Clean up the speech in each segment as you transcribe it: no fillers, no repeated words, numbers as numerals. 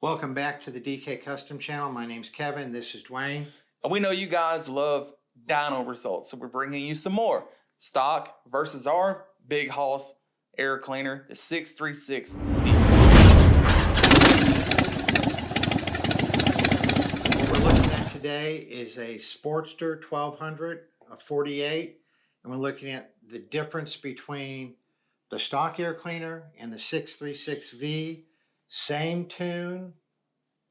Welcome back to the DK Custom channel. My name's Kevin. This is Dwayne. And we know you guys love dyno results, so we're bringing you some more. Stock versus our big hoss air cleaner, the 636V. What we're looking at today is a Sportster 1200, a 48, and we're looking at the difference between the stock air cleaner and the 636V. Same tune,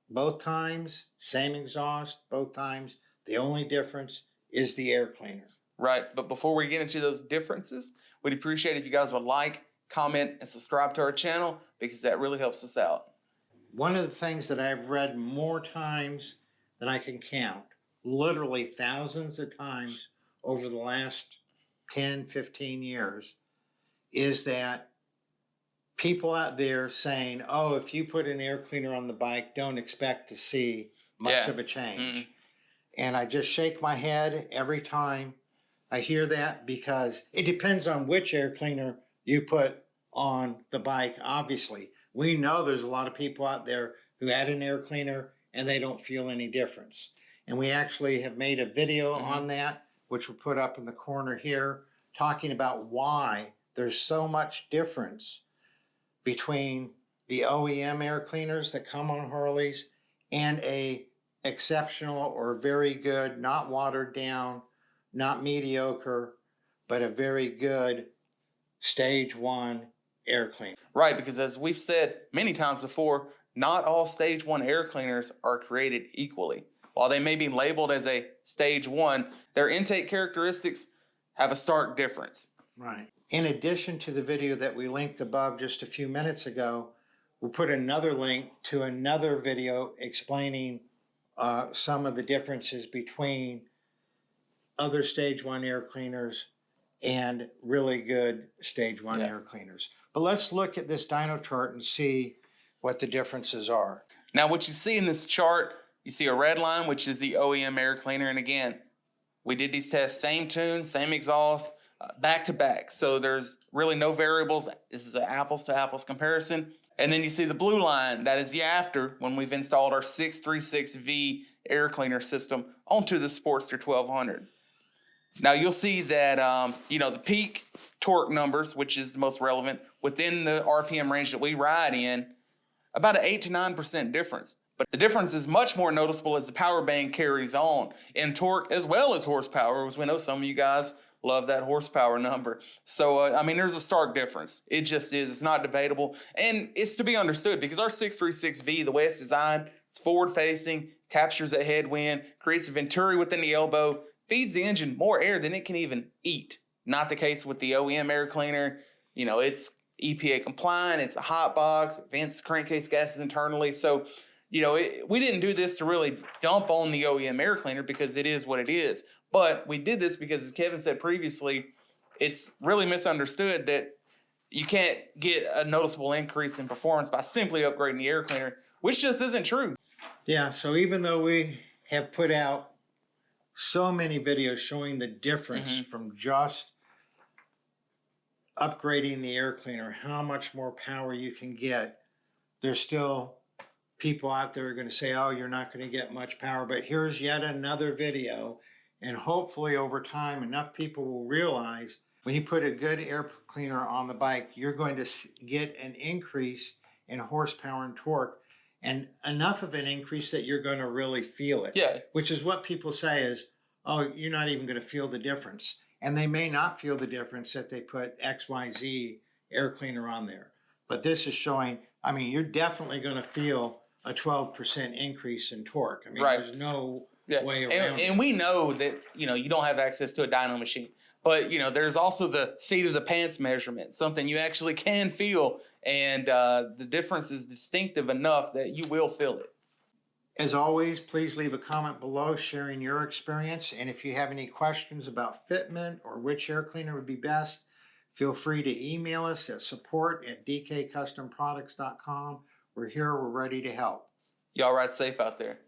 both times, same exhaust, both times. The only difference is the air cleaner. Right, but before we get into those differences, we'd appreciate if you guys would like, comment, and subscribe to our channel because that really helps us out. One of the things that I've read more times than I can count, literally thousands of times over the last 10, 15 years, is that people out there saying, oh, if you put an air cleaner on the bike, don't expect to see much of a change. And I just shake my head every time I hear that, because it depends on which air cleaner you put on the bike. Obviously, we know there's a lot of people out there who add an air cleaner and they don't feel any difference. And we actually have made a video on that, which we'll put up in the corner here, talking about why there's so much difference between the OEM air cleaners that come on Harleys and a exceptional or very good, not watered down, not mediocre, but a very good stage one air cleaner. Right, because as we've said many times before, not all stage one air cleaners are created equally. While they may be labeled as a stage one, their intake characteristics have a stark difference. Right. In addition to the video that we linked above just a few minutes ago, we'll put another link to another video explaining some of the differences between other stage one air cleaners and really good stage one air cleaners. But let's look at this dyno chart and see what the differences are. Now, what you see in this chart, you see a red line, which is the OEM air cleaner. And again, we did these tests, same tune, same exhaust, back to back. So there's really no variables. This is an apples to apples comparison. And then you see the blue line, that is the after, when we've installed our 636V air cleaner system onto the Sportster 1200. Now you'll see that, the peak torque numbers, which is the most relevant, within the RPM range that we ride in, about an 8 to 9% difference. But the difference is much more noticeable as the power band carries on in torque as well as horsepower, as we know some of you guys love that horsepower number. So, there's a stark difference. It just is. It's not debatable. And it's to be understood because our 636V, the way it's designed, it's forward-facing, captures that headwind, creates a venturi within the elbow, feeds the engine more air than it can even eat. Not the case with the OEM air cleaner. It's EPA compliant. It's a hot box. It vents crankcase gases internally. So, we didn't do this to really dump on the OEM air cleaner because it is what it is. But we did this because, as Kevin said previously, it's really misunderstood that you can't get a noticeable increase in performance by simply upgrading the air cleaner, which just isn't true. Yeah, so even though we have put out so many videos showing the difference from just upgrading the air cleaner, how much more power you can get, there's still people out there who are going to say, oh, you're not going to get much power. But here's yet another video. And hopefully over time, enough people will realize when you put a good air cleaner on the bike, you're going to get an increase in horsepower and torque, and enough of an increase that you're going to really feel it. Yeah. Which is what people say is, oh, you're not even going to feel the difference. And they may not feel the difference if they put XYZ air cleaner on there. But this is showing, you're definitely going to feel a 12% increase in torque. Right. There's no way around it. And we know that, you don't have access to a dyno machine. But, there's also the seat of the pants measurement, something you actually can feel. And the difference is distinctive enough that you will feel it. As always, please leave a comment below sharing your experience. And if you have any questions about fitment or which air cleaner would be best, feel free to email us at support@dkcustomproducts.com. We're here. We're ready to help. Y'all ride safe out there.